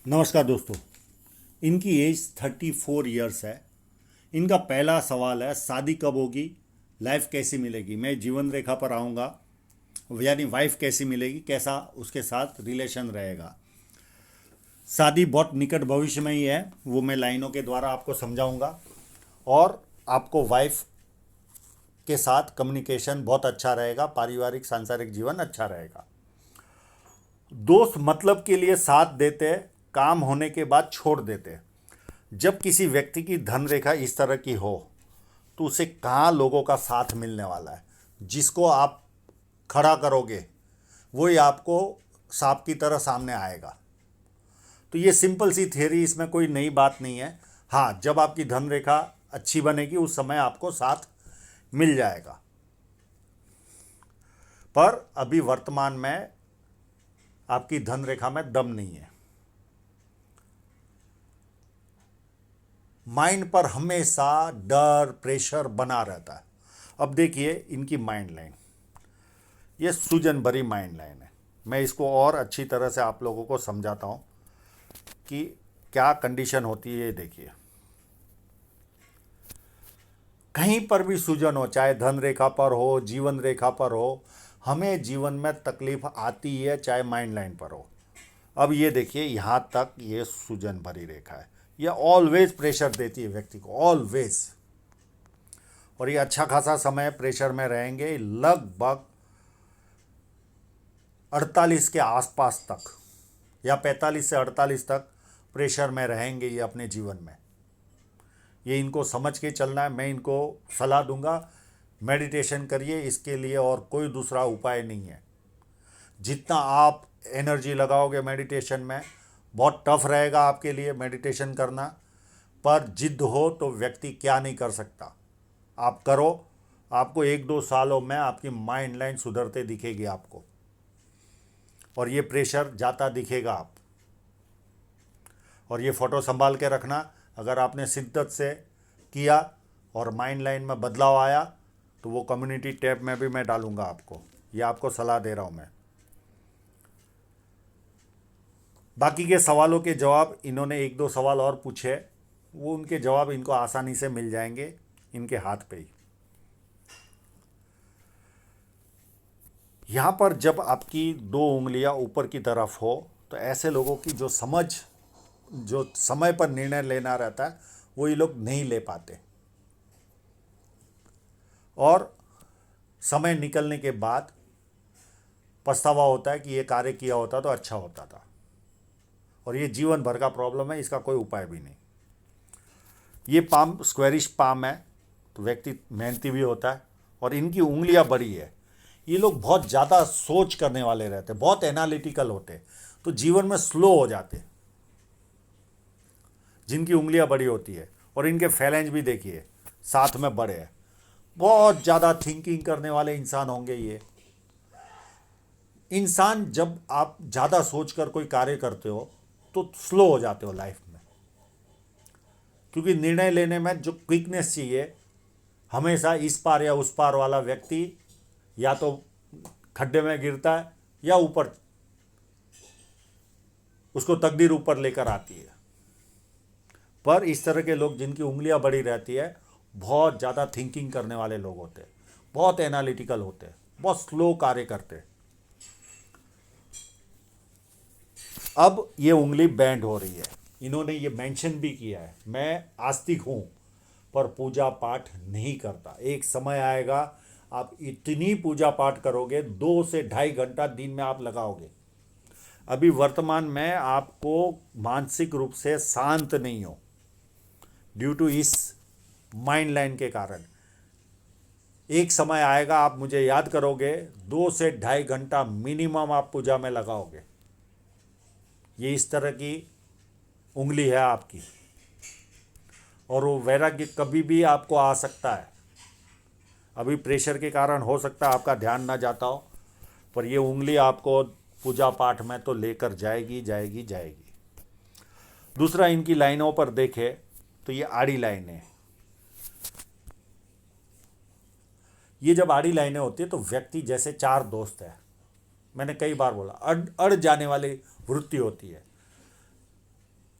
नमस्कार दोस्तों। इनकी एज 34 ईयर्स है। इनका पहला सवाल है, शादी कब होगी, लाइफ कैसी मिलेगी। मैं जीवन रेखा पर आऊँगा, यानी वाइफ कैसी मिलेगी, कैसा उसके साथ रिलेशन रहेगा। शादी बहुत निकट भविष्य में ही है, वो मैं लाइनों के द्वारा आपको समझाऊंगा। और आपको वाइफ के साथ कम्युनिकेशन बहुत अच्छा रहेगा, पारिवारिक सांसारिक जीवन अच्छा रहेगा। दोस्त मतलब के लिए साथ देते, काम होने के बाद छोड़ देते। जब किसी व्यक्ति की धन रेखा इस तरह की हो तो उसे कहाँ लोगों का साथ मिलने वाला है। जिसको आप खड़ा करोगे वही आपको सांप की तरह सामने आएगा। तो ये सिंपल सी थ्योरी, इसमें कोई नई बात नहीं है। हाँ, जब आपकी धन रेखा अच्छी बनेगी उस समय आपको साथ मिल जाएगा। पर अभी वर्तमान में आपकी धन रेखा में दम नहीं है। माइंड पर हमेशा डर प्रेशर बना रहता है। अब देखिए इनकी माइंड लाइन, ये सूजन भरी माइंड लाइन है। मैं इसको और अच्छी तरह से आप लोगों को समझाता हूँ कि क्या कंडीशन होती है। ये देखिए, कहीं पर भी सूजन हो, चाहे धन रेखा पर हो, जीवन रेखा पर हो, हमें जीवन में तकलीफ आती है, चाहे माइंड लाइन पर हो। अब ये देखिए, यहाँ तक ये सूजन भरी रेखा है। ये ऑलवेज प्रेशर देती है व्यक्ति को, ऑलवेज। और ये अच्छा खासा समय प्रेशर में रहेंगे, लगभग 48 के आसपास तक, या 45 से 48 तक प्रेशर में रहेंगे ये अपने जीवन में। ये इनको समझ के चलना है। मैं इनको सलाह दूंगा, मेडिटेशन करिए, इसके लिए और कोई दूसरा उपाय नहीं है। जितना आप एनर्जी लगाओगे मेडिटेशन में, बहुत टफ रहेगा आपके लिए मेडिटेशन करना। पर जिद हो तो व्यक्ति क्या नहीं कर सकता। आप करो, आपको 1-2 सालों में आपकी माइंड लाइन सुधरते दिखेगी आपको, और ये प्रेशर जाता दिखेगा आप। और ये फ़ोटो संभाल के रखना, अगर आपने शिद्दत से किया और माइंड लाइन में बदलाव आया तो वो कम्युनिटी टैब में भी मैं डालूंगा आपको। ये आपको सलाह दे रहा हूँ मैं। बाकी के सवालों के जवाब, इन्होंने 1-2 सवाल और पूछे, वो उनके जवाब इनको आसानी से मिल जाएंगे इनके हाथ पे ही। यहाँ पर जब आपकी 2 उंगलियाँ ऊपर की तरफ हो तो ऐसे लोगों की जो समय पर निर्णय लेना रहता है वो ये लोग नहीं ले पाते। और समय निकलने के बाद पछतावा होता है कि ये कार्य किया होता तो अच्छा होता था। और ये जीवन भर का प्रॉब्लम है, इसका कोई उपाय भी नहीं। ये पाम स्क्वेरिश पाम है, तो व्यक्ति मेहनती भी होता है। और इनकी उंगलियां बड़ी है। ये लोग बहुत ज़्यादा सोच करने वाले रहते हैं, बहुत एनालिटिकल होते हैं, तो जीवन में स्लो हो जाते हैं जिनकी उंगलियां बड़ी होती है। और इनके फैलेंज भी देखिए साथ में बड़े हैं। बहुत ज़्यादा थिंकिंग करने वाले इंसान होंगे ये इंसान। जब आप ज़्यादा सोचकर कोई कार्य करते हो तो स्लो हो जाते हो लाइफ में, क्योंकि निर्णय लेने में जो क्विकनेस चाहिए, हमेशा इस पार या उस पार वाला व्यक्ति या तो खड्डे में गिरता है या ऊपर, उसको तकदीर ऊपर लेकर आती है। पर इस तरह के लोग जिनकी उंगलियां बड़ी रहती है, बहुत ज़्यादा थिंकिंग करने वाले लोग होते हैं, बहुत एनालिटिकल होते हैं, बहुत स्लो कार्य करते हैं। अब ये उंगली बैंड हो रही है। इन्होंने ये मेंशन भी किया है, मैं आस्तिक हूँ पर पूजा पाठ नहीं करता। एक समय आएगा आप इतनी पूजा पाठ करोगे, 2 से ढाई घंटा दिन में आप लगाओगे। अभी वर्तमान में आपको मानसिक रूप से शांत नहीं हो ड्यू टू इस माइंड लाइन के कारण। एक समय आएगा आप मुझे याद करोगे, 2 से ढाई घंटा मिनिमम आप पूजा में लगाओगे। ये इस तरह की उंगली है आपकी। और वो वैराग्य कभी भी आपको आ सकता है। अभी प्रेशर के कारण हो सकता है आपका ध्यान ना जाता हो, पर ये उंगली आपको पूजा पाठ में तो लेकर जाएगी जाएगी जाएगी। दूसरा, इनकी लाइनों पर देखे तो ये आड़ी लाइनें हैं। ये जब आड़ी लाइनें होती है तो व्यक्ति जैसे चार दोस्त है, मैंने कई बार बोला, अड़ अड़ जाने वाली वृत्ति होती है।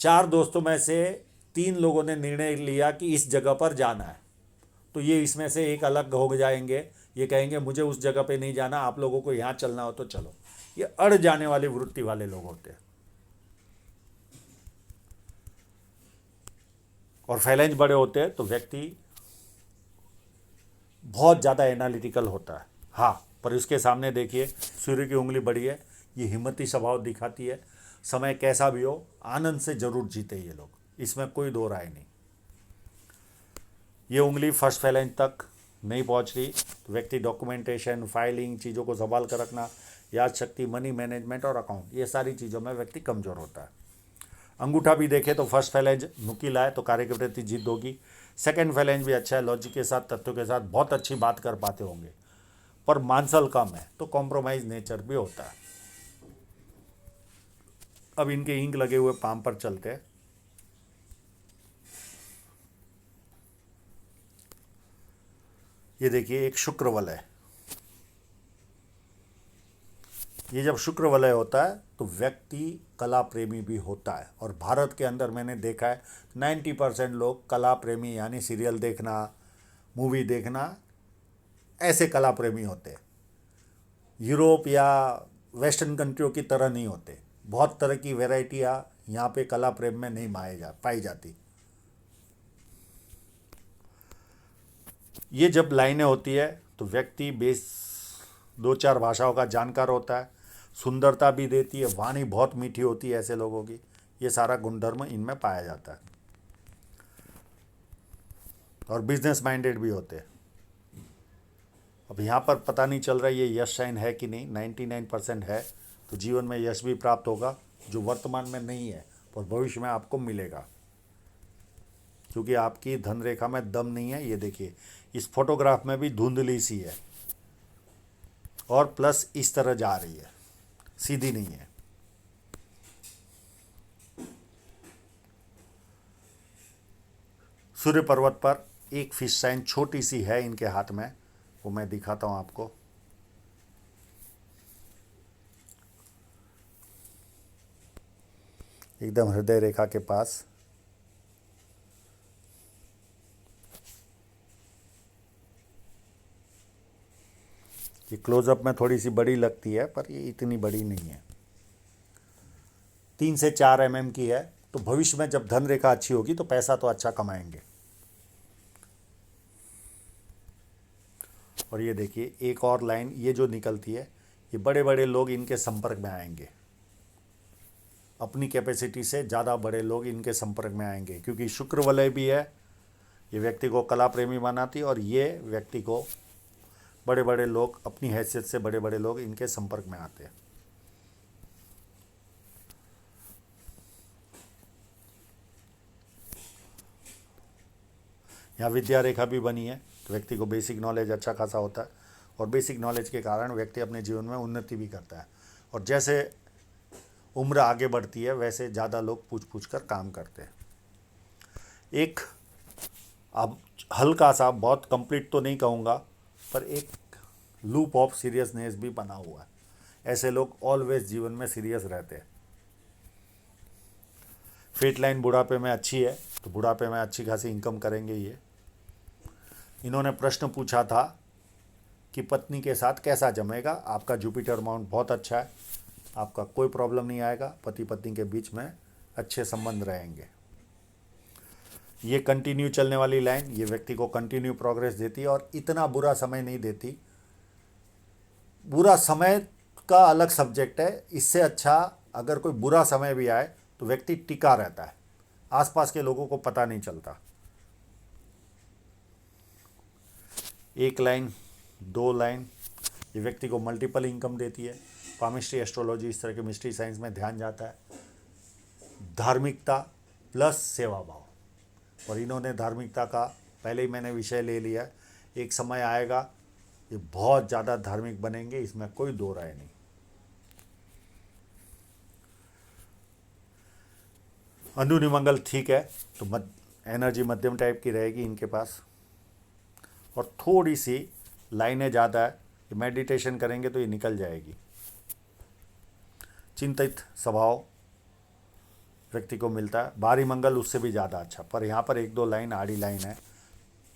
4 दोस्तों में से 3 लोगों ने निर्णय लिया कि इस जगह पर जाना है, तो ये इसमें से एक अलग हो जाएंगे, ये कहेंगे मुझे उस जगह पे नहीं जाना, आप लोगों को यहाँ चलना हो तो चलो। ये अड़ जाने वाली वृत्ति वाले लोग होते हैं। और फाइनेंस बड़े होते हैं तो व्यक्ति बहुत ज़्यादा एनालिटिकल होता है। हाँ, पर इसके सामने देखिए सूर्य की उंगली बड़ी है, ये हिम्मती स्वभाव दिखाती है। समय कैसा भी हो आनंद से जरूर जीते ये लोग, इसमें कोई दो राय नहीं। ये उंगली फर्स्ट फैलेंज तक नहीं पहुंच रही तो व्यक्ति डॉक्यूमेंटेशन, फाइलिंग, चीज़ों को संभाल कर रखना, याद शक्ति, मनी मैनेजमेंट और अकाउंट, ये सारी चीज़ों में व्यक्ति कमज़ोर होता है। अंगूठा भी देखे तो फर्स्ट फैलेंज नुकीला है तो कार्य के प्रति जिद होगी। सेकंड फैलेंज भी अच्छा है, लॉजिक के साथ, तथ्यों के साथ बहुत अच्छी बात कर पाते होंगे, पर मांसल कम है तो कॉम्प्रोमाइज नेचर भी होता है। अब इनके इंक लगे हुए पाम पर चलते हैं। ये देखिए एक शुक्र वलय, ये जब शुक्र वलय होता है तो व्यक्ति कला प्रेमी भी होता है। और भारत के अंदर मैंने देखा है 90% लोग कला प्रेमी, यानी सीरियल देखना, मूवी देखना, ऐसे कला प्रेमी होते हैं। यूरोप या वेस्टर्न कंट्रियों की तरह नहीं होते। बहुत तरह की वेराइटियाँ यहाँ पे कला प्रेम में नहीं पाई जाती। ये जब लाइनें होती है तो व्यक्ति बेस 2-4 भाषाओं का जानकार होता है, सुंदरता भी देती है, वाणी बहुत मीठी होती है ऐसे लोगों की। ये सारा गुणधर्म इनमें पाया जाता है। और बिजनेस माइंडेड भी होते हैं। अब यहाँ पर पता नहीं चल रहा ये यश साइन है कि नहीं, 99% है तो जीवन में यश भी प्राप्त होगा, जो वर्तमान में नहीं है पर भविष्य में आपको मिलेगा, क्योंकि आपकी धन रेखा में दम नहीं है। ये देखिए इस फोटोग्राफ में भी धुंधली सी है और प्लस इस तरह जा रही है, सीधी नहीं है। सूर्य पर्वत पर एक फिश साइन छोटी सी है इनके हाथ में, वो मैं दिखाता हूं आपको। एकदम हृदय रेखा के पास। ये क्लोजअप में थोड़ी सी बड़ी लगती है पर ये इतनी बड़ी नहीं है, 3 से 4 mm की है। तो भविष्य में जब धन रेखा अच्छी होगी तो पैसा तो अच्छा कमाएंगे। और ये देखिए एक और लाइन ये जो निकलती है, ये बड़े बड़े लोग इनके संपर्क में आएंगे, अपनी कैपेसिटी से ज़्यादा बड़े लोग इनके संपर्क में आएंगे, क्योंकि शुक्र वलय भी है। ये व्यक्ति को कला प्रेमी बनाती है और ये व्यक्ति को बड़े बड़े लोग, अपनी हैसियत से बड़े बड़े लोग इनके संपर्क में आते हैं। यहाँ विद्या रेखा भी बनी है तो व्यक्ति को बेसिक नॉलेज अच्छा खासा होता है और बेसिक नॉलेज के कारण व्यक्ति अपने जीवन में उन्नति भी करता है। और जैसे उम्र आगे बढ़ती है वैसे ज़्यादा लोग पूछ पूछ कर काम करते हैं। एक अब हल्का सा, बहुत कंप्लीट तो नहीं कहूँगा, पर एक लूप ऑफ सीरियसनेस भी बना हुआ है। ऐसे लोग ऑलवेज जीवन में सीरियस रहते हैं। फेट लाइन बुढ़ापे में अच्छी है तो बुढ़ापे में अच्छी खासी इनकम करेंगे ये। इन्होंने प्रश्न पूछा था कि पत्नी के साथ कैसा जमेगा। आपका जुपिटर माउंट बहुत अच्छा है, आपका कोई प्रॉब्लम नहीं आएगा, पति पत्नी के बीच में अच्छे संबंध रहेंगे। ये कंटिन्यू चलने वाली लाइन ये व्यक्ति को कंटिन्यू प्रोग्रेस देती है और इतना बुरा समय नहीं देती। बुरा समय का अलग सब्जेक्ट है, इससे अच्छा अगर कोई बुरा समय भी आए तो व्यक्ति टिका रहता है, आसपास के लोगों को पता नहीं चलता। एक लाइन, 2 लाइन ये व्यक्ति को मल्टीपल इनकम देती है। पामिस्ट्री, एस्ट्रोलॉजी, इस तरह के मिस्ट्री साइंस में ध्यान जाता है। धार्मिकता प्लस सेवा भाव, और इन्होंने धार्मिकता का पहले ही मैंने विषय ले लिया। एक समय आएगा ये बहुत ज़्यादा धार्मिक बनेंगे, इसमें कोई दो राय नहीं। अंदरूनी मंगल ठीक है तो एनर्जी मध्यम टाइप की रहेगी इनके पास। और थोड़ी सी लाइनें ज़्यादा है, ये मेडिटेशन करेंगे तो ये निकल जाएगी। चिंतित स्वभाव, व्यक्ति को मिलता है। बाहरी मंगल उससे भी ज़्यादा अच्छा, पर यहाँ पर एक दो लाइन आड़ी लाइन है।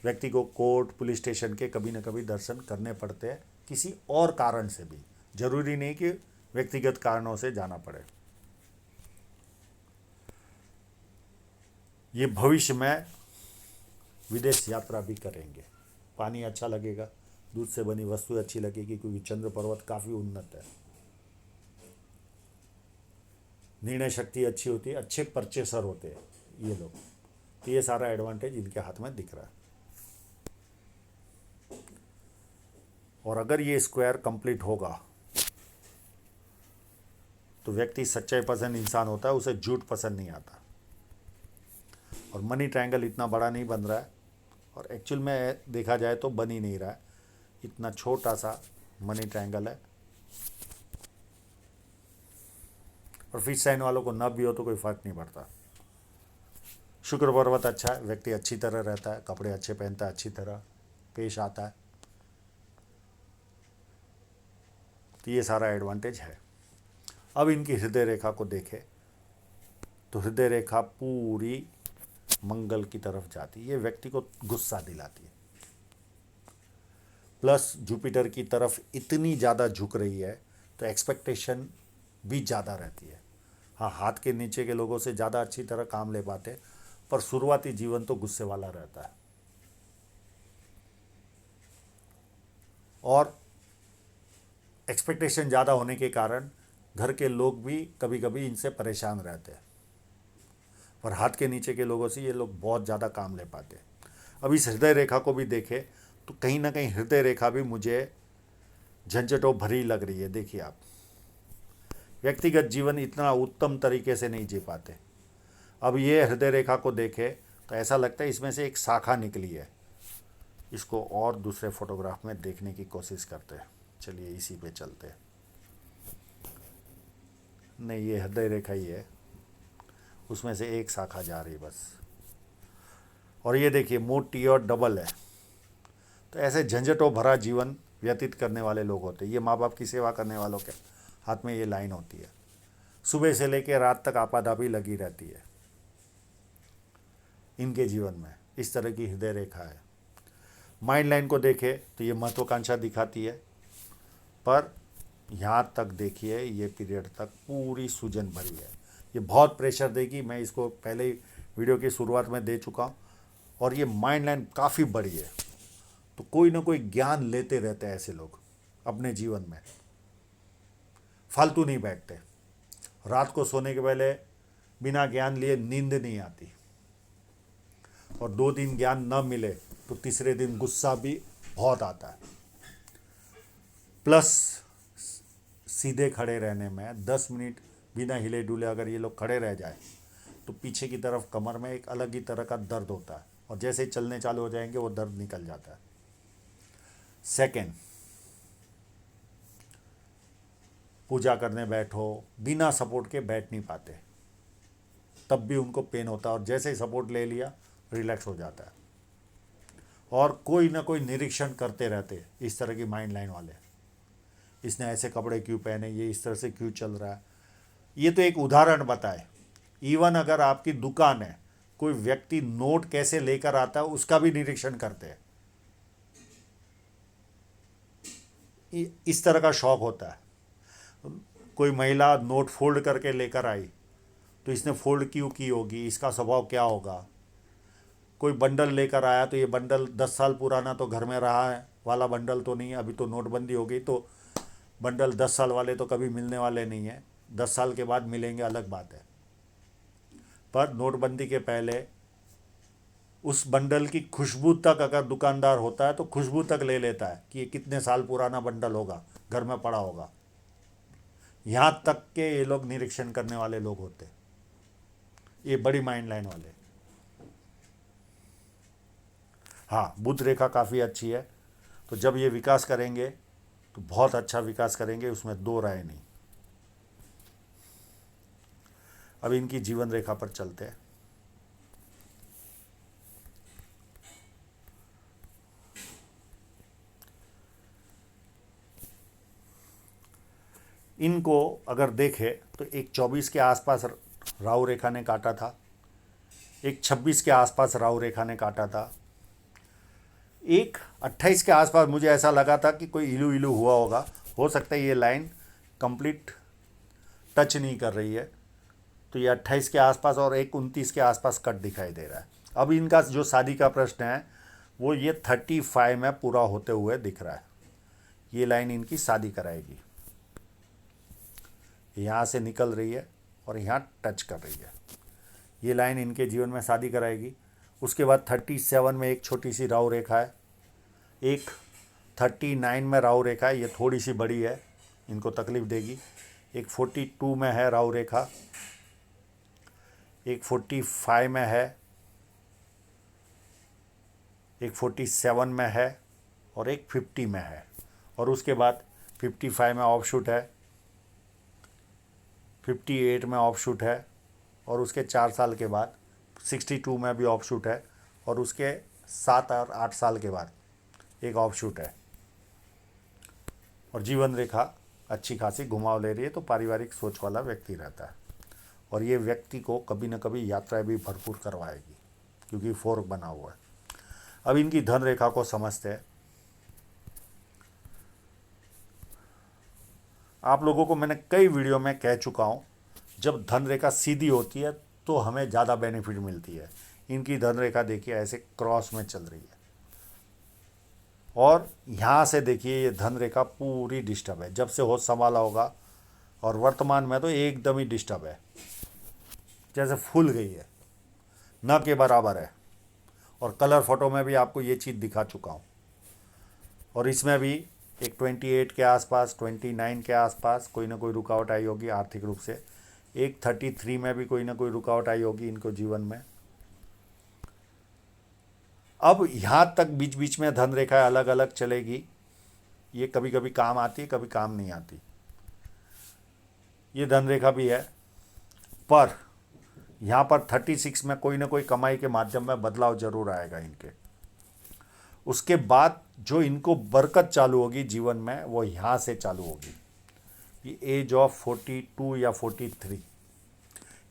व्यक्ति को कोर्ट पुलिस स्टेशन के कभी न कभी दर्शन करने पड़ते हैं, किसी और कारण से भी, जरूरी नहीं कि व्यक्तिगत कारणों से जाना पड़े। ये भविष्य में विदेश यात्रा भी करेंगे। पानी अच्छा लगेगा, दूध से बनी वस्तु अच्छी लगेगी, क्योंकि चंद्र पर्वत काफ़ी उन्नत है। निर्णय शक्ति अच्छी होती है, अच्छे परचेसर होते हैं ये लोग। तो ये सारा एडवांटेज इनके हाथ में दिख रहा है। और अगर ये स्क्वायर कंप्लीट होगा तो व्यक्ति सच्चाई पसंद इंसान होता है, उसे झूठ पसंद नहीं आता। और मनी ट्रायंगल इतना बड़ा नहीं बन रहा है, और एक्चुअल में देखा जाए तो बन ही नहीं रहा है, इतना छोटा सा मनी ट्रायंगल है। और फिश साइन वालों को न भी हो तो कोई फर्क नहीं पड़ता। शुक्र पर्वत अच्छा है, व्यक्ति अच्छी तरह रहता है, कपड़े अच्छे पहनता है, अच्छी तरह पेश आता है। तो ये सारा एडवांटेज है। अब इनकी हृदय रेखा को देखें तो हृदय रेखा पूरी मंगल की तरफ जाती है। ये व्यक्ति को गुस्सा दिलाती है, प्लस जुपिटर की तरफ इतनी ज़्यादा झुक रही है तो एक्सपेक्टेशन भी ज़्यादा रहती है। हाँ, हाथ के नीचे के लोगों से ज़्यादा अच्छी तरह काम ले पाते, पर शुरुआती जीवन तो गुस्से वाला रहता है। और एक्सपेक्टेशन ज़्यादा होने के कारण घर के लोग भी कभी कभी इनसे परेशान रहते हैं, और हाथ के नीचे के लोगों से ये लोग बहुत ज़्यादा काम ले पाते हैं। अब इस हृदय रेखा को भी देखें तो कहीं ना कहीं हृदय रेखा भी मुझे झंझटों भरी लग रही है। देखिए आप, व्यक्तिगत जीवन इतना उत्तम तरीके से नहीं जी पाते। अब ये हृदय रेखा को देखें तो ऐसा लगता है इसमें से एक शाखा निकली है। इसको और दूसरे फोटोग्राफ में देखने की कोशिश करते हैं। चलिए इसी पे चलते हैं। नहीं, ये हृदय रेखा ही है, उसमें से एक शाखा जा रही बस। और ये देखिए मोटी और डबल है। तो ऐसे झंझटों भरा जीवन व्यतीत करने वाले लोग होते हैं। ये माँ बाप की सेवा करने वालों के हाथ में ये लाइन होती है। सुबह से लेकर रात तक आपाधापी लगी रहती है इनके जीवन में। इस तरह की हृदय रेखा है। माइंड लाइन को देखें तो ये महत्वाकांक्षा दिखाती है, पर यहाँ तक देखिए ये पीरियड तक पूरी सूजन भरी है। ये बहुत प्रेशर देगी, मैं इसको पहले ही वीडियो की शुरुआत में दे चुका हूँ। और ये माइंड लाइन काफ़ी बड़ी है, तो कोई ना कोई ज्ञान लेते रहते हैं ऐसे लोग अपने जीवन में, फालतू नहीं बैठते। रात को सोने के पहले बिना ज्ञान लिए नींद नहीं आती, और 2 दिन ज्ञान न मिले तो तीसरे दिन गुस्सा भी बहुत आता है। प्लस सीधे खड़े रहने में 10 मिनट बिना हिले डुले अगर ये लोग खड़े रह जाए तो पीछे की तरफ कमर में एक अलग ही तरह का दर्द होता है, और जैसे ही चलने चालू हो जाएंगे वो दर्द निकल जाता है। सेकेंड, पूजा करने बैठो, बिना सपोर्ट के बैठ नहीं पाते, तब भी उनको पेन होता है, और जैसे ही सपोर्ट ले लिया रिलैक्स हो जाता है। और कोई ना कोई निरीक्षण करते रहते इस तरह की माइंड लाइन वाले। इसने ऐसे कपड़े क्यों पहने, ये इस तरह से क्यों चल रहा है। ये तो एक उदाहरण बताए। इवन अगर आपकी दुकान है, कोई व्यक्ति नोट कैसे लेकर आता है उसका भी निरीक्षण करते हैं। इस तरह का शौक होता है। कोई महिला नोट फोल्ड करके लेकर आई तो इसने फोल्ड क्यों की होगी, इसका स्वभाव क्या होगा। कोई बंडल लेकर आया तो ये बंडल 10 साल पुराना तो घर में रहा है वाला बंडल तो नहीं है, अभी तो नोटबंदी हो गई तो बंडल 10 साल वाले तो कभी मिलने वाले नहीं हैं, 10 साल के बाद मिलेंगे अलग बात है। पर नोटबंदी के पहले उस बंडल की खुशबू तक अगर दुकानदार होता है तो खुशबू तक ले लेता है कि ये कितने साल पुराना बंडल होगा, घर में पड़ा होगा। यहाँ तक के ये लोग निरीक्षण करने वाले लोग होते, ये बड़ी माइंड लाइन वाले। हाँ, बुध रेखा काफ़ी अच्छी है, तो जब ये विकास करेंगे तो बहुत अच्छा विकास करेंगे, उसमें दो राय नहीं। अब इनकी जीवन रेखा पर चलते हैं। इनको अगर देखें तो एक 24 के आसपास राहु रेखा ने काटा था, एक 26 के आसपास राहु रेखा ने काटा था, एक 28 के आसपास मुझे ऐसा लगा था कि कोई इलू इलू हुआ होगा। हो सकता है ये लाइन कंप्लीट टच नहीं कर रही है, तो ये 28 के आसपास और एक 29 के आसपास कट दिखाई दे रहा है। अब इनका जो शादी का प्रश्न है वो ये 35 में पूरा होते हुए दिख रहा है। ये लाइन इनकी शादी कराएगी, यहाँ से निकल रही है और यहाँ टच कर रही है। ये लाइन इनके जीवन में शादी कराएगी। उसके बाद 37 में एक छोटी सी राहु रेखा है, एक 39 में राहु रेखा है, ये थोड़ी सी बड़ी है, इनको तकलीफ देगी। एक 42 में है राहु रेखा, एक 45 में है, एक 47 में है और एक 50 में है। और उसके बाद 55 में ऑफशूट है, 58 में ऑफशूट है और उसके 4 साल के बाद 62 में भी ऑफशूट है और उसके 7 और 8 साल के बाद एक ऑफशूट है। और जीवन रेखा अच्छी खासी घुमाव ले रही है, तो पारिवारिक सोच वाला व्यक्ति रहता है और ये व्यक्ति को कभी न कभी यात्राएं भी भरपूर करवाएगी क्योंकि फोर्क बना हुआ है। अब इनकी धन रेखा को समझते हैं। आप लोगों को मैंने कई वीडियो में कह चुका हूँ, जब धन रेखा सीधी होती है तो हमें ज़्यादा बेनिफिट मिलती है। इनकी धन रेखा देखिए ऐसे क्रॉस में चल रही है और यहाँ से देखिए ये धन रेखा पूरी डिस्टर्ब है, जब से होश संभाला होगा और वर्तमान में तो एकदम ही डिस्टर्ब है, जैसे फूल गई है, न के बराबर है। और कलर फोटो में भी आपको ये चीज़ दिखा चुका हूँ। और इसमें भी एक 28 के आसपास, 29 के आसपास कोई ना कोई रुकावट आई होगी आर्थिक रूप से। एक 33 में भी कोई ना कोई रुकावट आई होगी इनको जीवन में। अब यहाँ तक बीच बीच में धन रेखा अलग अलग चलेगी, ये कभी कभी काम आती है, कभी काम नहीं आती। ये धन रेखा भी है, पर यहाँ पर 36 में कोई ना कोई कमाई के माध्यम में बदलाव जरूर आएगा इनके। उसके बाद जो इनको बरकत चालू होगी जीवन में वो यहाँ से चालू होगी, ये एज ऑफ 42 या 43,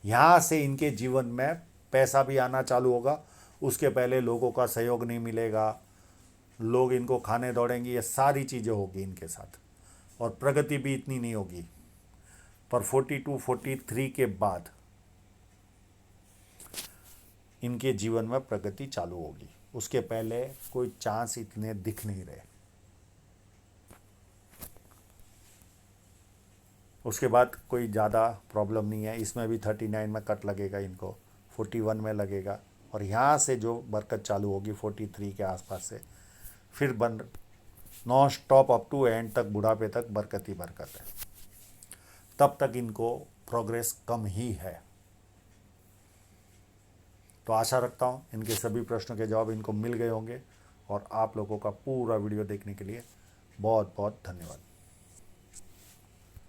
यहाँ से इनके जीवन में पैसा भी आना चालू होगा। उसके पहले लोगों का सहयोग नहीं मिलेगा, लोग इनको खाने दौड़ेंगे, ये सारी चीज़ें होगी इनके साथ और प्रगति भी इतनी नहीं होगी। पर 42 43 के बाद इनके जीवन में प्रगति चालू होगी, उसके पहले कोई चांस इतने दिख नहीं रहे। उसके बाद कोई ज़्यादा प्रॉब्लम नहीं है। इसमें भी 39 में कट लगेगा इनको, 41 में लगेगा और यहाँ से जो बरकत चालू होगी 43 के आसपास से फिर non stop up to end तक, बुढ़ापे तक बरकत ही बरकत है। तब तक इनको प्रोग्रेस कम ही है। तो आशा रखता हूँ इनके सभी प्रश्नों के जवाब इनको मिल गए होंगे और आप लोगों का पूरा वीडियो देखने के लिए बहुत बहुत धन्यवाद।